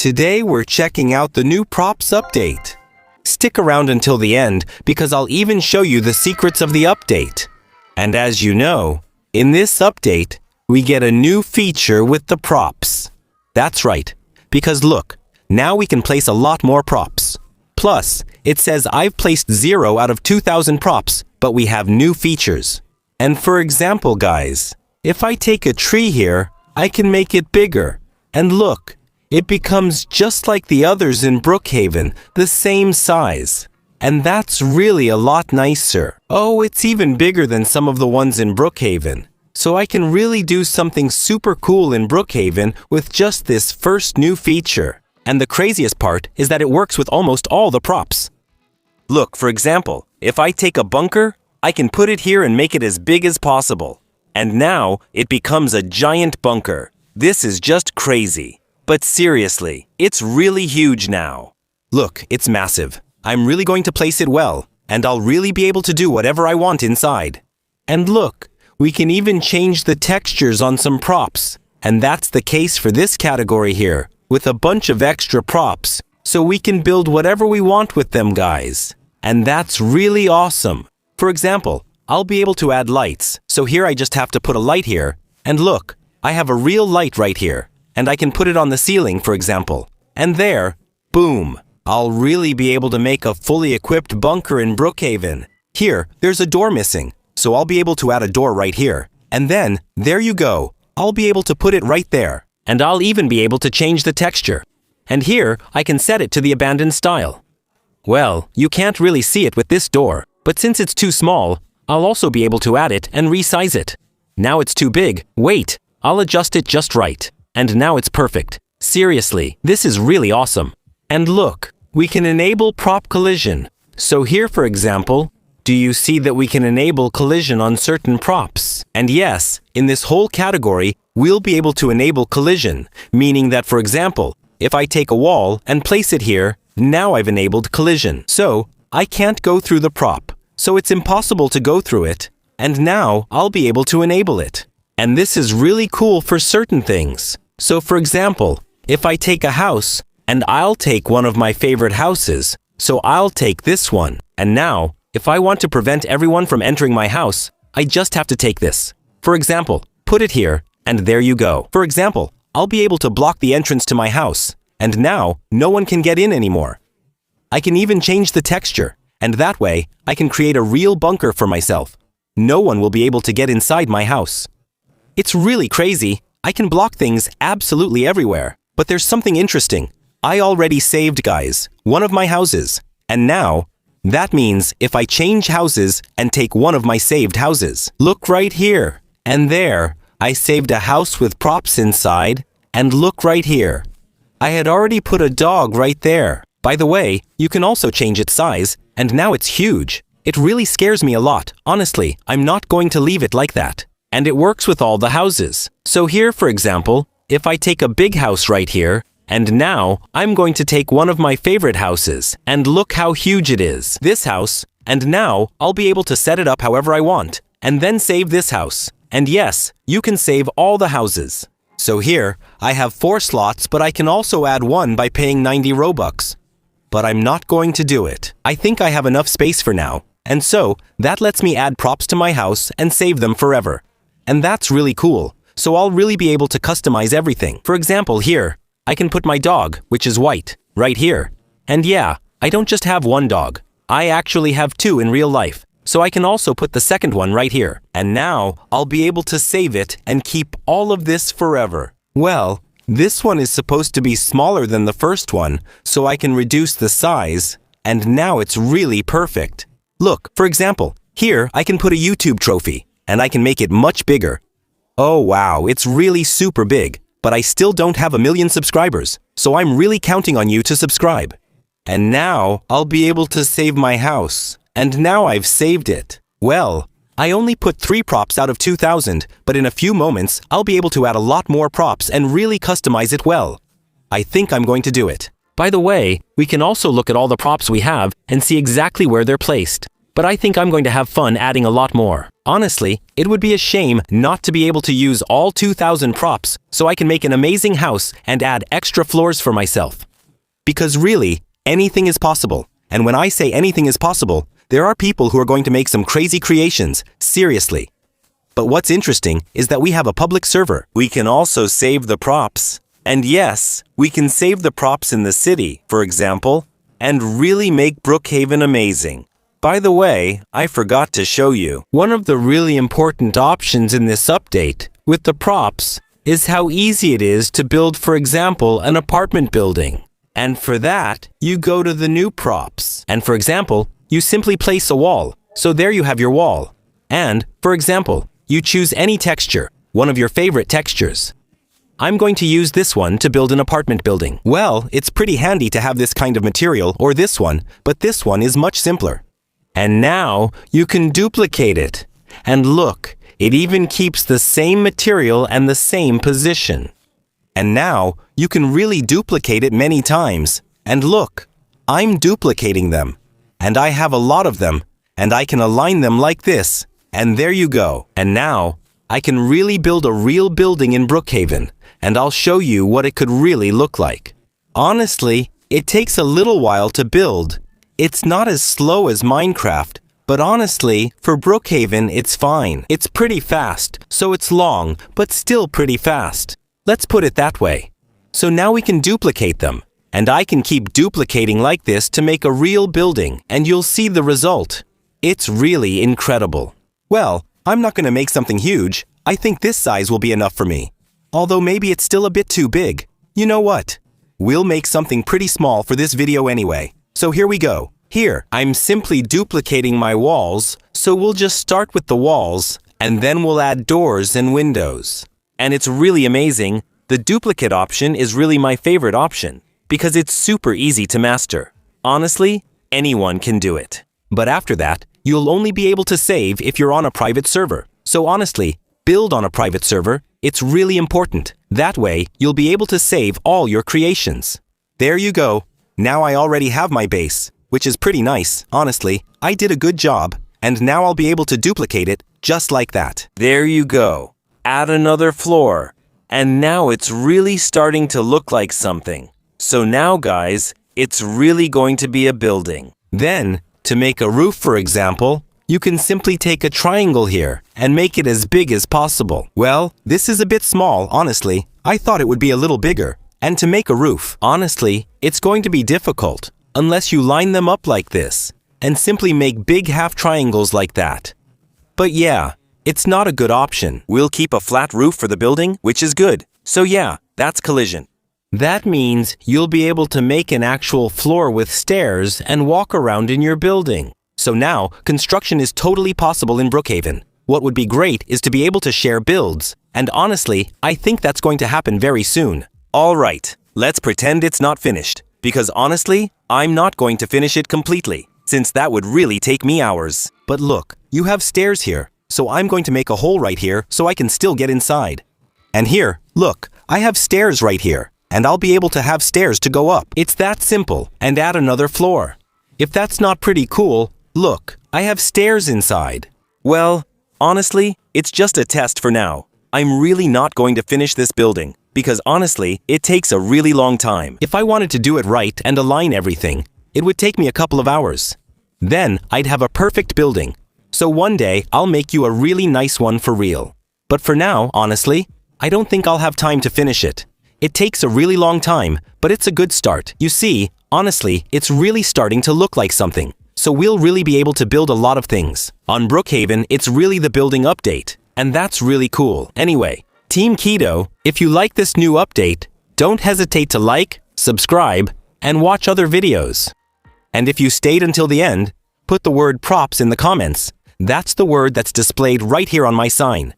Today we're checking out the new props update. Stick around until the end because I'll even show you the secrets of the update. And as you know, in this update, we get a new feature with the props. That's right, because look, now we can place a lot more props. Plus, it says I've placed 0 out of 2,000 props, but we have new features. And for example, guys, if I take a tree here, I can make it bigger. And look, it becomes just like the others in Brookhaven, the same size. And that's really a lot nicer. Oh, it's even bigger than some of the ones in Brookhaven. So I can really do something super cool in Brookhaven with just this first new feature. And the craziest part is that it works with almost all the props. Look, for example, if I take a bunker, I can put it here and make it as big as possible. And now it becomes a giant bunker. This is just crazy. But seriously, it's really huge now. Look, it's massive. I'm really going to place it well, and I'll really be able to do whatever I want inside. And look, we can even change the textures on some props. And that's the case for this category here, with a bunch of extra props, so we can build whatever we want with them, guys. And that's really awesome. For example, I'll be able to add lights, so here I just have to put a light here. And look, I have a real light right here. And I can put it on the ceiling, for example. And there, boom, I'll really be able to make a fully equipped bunker in Brookhaven. Here, there's a door missing, so I'll be able to add a door right here. And then, there you go, I'll be able to put it right there. And I'll even be able to change the texture. And here, I can set it to the abandoned style. Well, you can't really see it with this door, but since it's too small, I'll also be able to add it and resize it. Now it's too big, wait, I'll adjust it just right. And now it's perfect. Seriously, this is really awesome. And look, we can enable prop collision. So here, for example, do you see that we can enable collision on certain props? And yes, in this whole category, we'll be able to enable collision, meaning that, for example, if I take a wall and place it here, now I've enabled collision. So I can't go through the prop, so it's impossible to go through it. And now I'll be able to enable it. And this is really cool for certain things. So for example, if I take a house, and I'll take one of my favorite houses, so I'll take this one. And now, if I want to prevent everyone from entering my house, I just have to take this. For example, put it here, and there you go. For example, I'll be able to block the entrance to my house, and now no one can get in anymore. I can even change the texture, and that way I can create a real bunker for myself. No one will be able to get inside my house. It's really crazy. I can block things absolutely everywhere. But there's something interesting. I already saved, guys, one of my houses. And now, that means if I change houses and take one of my saved houses, look right here. And there, I saved a house with props inside. And look right here. I had already put a dog right there. By the way, you can also change its size, and now it's huge. It really scares me a lot. Honestly, I'm not going to leave it like that. And it works with all the houses. So here, for example, if I take a big house right here, and now I'm going to take one of my favorite houses, and look how huge it is. This house, and now I'll be able to set it up however I want, and then save this house. And yes, you can save all the houses. So here, I have 4 slots, but I can also add one by paying 90 Robux. But I'm not going to do it. I think I have enough space for now. And so, that lets me add props to my house and save them forever. And that's really cool, so I'll really be able to customize everything. For example, here, I can put my dog, which is white, right here. And yeah, I don't just have one dog. I actually have 2 in real life, so I can also put the second one right here. And now, I'll be able to save it and keep all of this forever. Well, this one is supposed to be smaller than the first one, so I can reduce the size, and now it's really perfect. Look, for example, here I can put a YouTube trophy. And I can make it much bigger. Oh wow, it's really super big, but I still don't have 1 million subscribers, so I'm really counting on you to subscribe. And now, I'll be able to save my house. And now I've saved it. Well, I only put 3 props out of 2,000, but in a few moments, I'll be able to add a lot more props and really customize it well. I think I'm going to do it. By the way, we can also look at all the props we have and see exactly where they're placed. but I think I'm going to have fun adding a lot more. Honestly, it would be a shame not to be able to use all 2,000 props so I can make an amazing house and add extra floors for myself. Because really, anything is possible. And when I say anything is possible, there are people who are going to make some crazy creations, seriously. But what's interesting is that we have a public server. We can also save the props. And yes, we can save the props in the city, for example, and really make Brookhaven amazing. By the way, I forgot to show you. One of the really important options in this update with the props is how easy it is to build, for example, an apartment building. And for that, you go to the new props. And for example, you simply place a wall. So there you have your wall. And, for example, you choose any texture, one of your favorite textures. I'm going to use this one to build an apartment building. Well, it's pretty handy to have this kind of material or this one, but this one is much simpler. And now you can duplicate it. And look, it even keeps the same material and the same position. And now you can really duplicate it many times. And look, I'm duplicating them. And I have a lot of them. And I can align them like this. And there you go. And now I can really build a real building in Brookhaven. And I'll show you what it could really look like. Honestly, it takes a little while to build. It's not as slow as Minecraft, but honestly, for Brookhaven, it's fine. It's pretty fast, so it's long, but still pretty fast. Let's put it that way. So now we can duplicate them. And I can keep duplicating like this to make a real building, and you'll see the result. It's really incredible. Well, I'm not going to make something huge. I think this size will be enough for me. Although maybe it's still a bit too big. You know what? We'll make something pretty small for this video anyway. So here we go. Here, I'm simply duplicating my walls, so we'll just start with the walls, and then we'll add doors and windows. And it's really amazing. The duplicate option is really my favorite option, because it's super easy to master. Honestly, anyone can do it. But after that, you'll only be able to save if you're on a private server. So honestly, build on a private server. It's really important. That way, you'll be able to save all your creations. There you go. Now I already have my base, which is pretty nice. Honestly, I did a good job, and now I'll be able to duplicate it just like that. There you go. Add another floor. And now it's really starting to look like something. So now, guys, it's really going to be a building. Then, to make a roof, for example, you can simply take a triangle here and make it as big as possible. Well, this is a bit small, honestly. I thought it would be a little bigger. And to make a roof, honestly, it's going to be difficult unless you line them up like this and simply make big half triangles like that. But yeah, it's not a good option. We'll keep a flat roof for the building, which is good. So yeah, that's collision. That means you'll be able to make an actual floor with stairs and walk around in your building. So now, construction is totally possible in Brookhaven. What would be great is to be able to share builds. And honestly, I think that's going to happen very soon. All right, let's pretend it's not finished. Because honestly, I'm not going to finish it completely, since that would really take me hours. But look, you have stairs here, so I'm going to make a hole right here so I can still get inside. And here, look, I have stairs right here, and I'll be able to have stairs to go up. It's that simple, and add another floor. If that's not pretty cool, look, I have stairs inside. Well, honestly, it's just a test for now. I'm really not going to finish this building, because honestly, it takes a really long time. If I wanted to do it right and align everything, it would take me a couple of hours. Then, I'd have a perfect building. So one day, I'll make you a really nice one for real. But for now, honestly, I don't think I'll have time to finish it. It takes a really long time, but it's a good start. You see, honestly, it's really starting to look like something. So we'll really be able to build a lot of things. On Brookhaven, it's really the building update. And that's really cool. Anyway, Team Keto, if you like this new update, don't hesitate to like, subscribe, and watch other videos. And if you stayed until the end, put the word props in the comments. That's the word that's displayed right here on my sign.